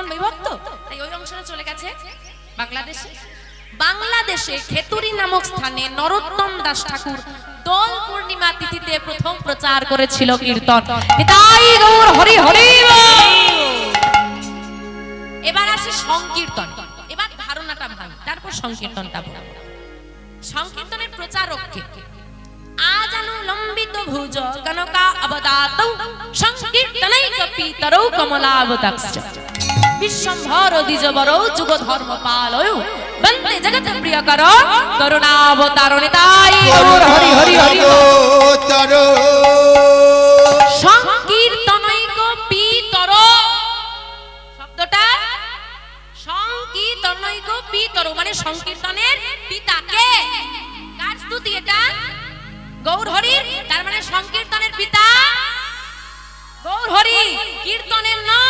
এখন বিভক্ত, তাই ওই অংশটা চলে গেছে বাংলাদেশে। বাংলাদেশে খেতুরি নামক স্থানে নরোত্তম দাস ঠাকুর দোল পূর্ণিমা তিথিতে প্রথম প্রচার করেছিল কীর্তন। নিতাই গৌর হরি হরি। এবার আসে সংকীর্তন। এবার ধারণাটা ভাঙি, তারপর সংকীর্তনটা বলব। সংকীর্তনের প্রচারককে আজানু লম্বিত ভুজ কনকা অবদাতৌ সংকীর্তনৈক পিতরৌ কমলাবতাক্ষ বিশ্বম্ভর দ্বিজবরৌ যুগ ধর্ম পালয়ৌ বন্দে জগৎ প্রিয়কর করুণাবতার নিতাই গৌর হরি হরি হরি। সংকীর্তনৈক পিতর শব্দটা সংকীর্তনৈক পিতর মানে সংকীর্তনের পিতা কে? কার স্তুতি এটা? গৌর হরির। তার মানে সংকীর্তনের পিতা গৌর হরি, কীর্তনের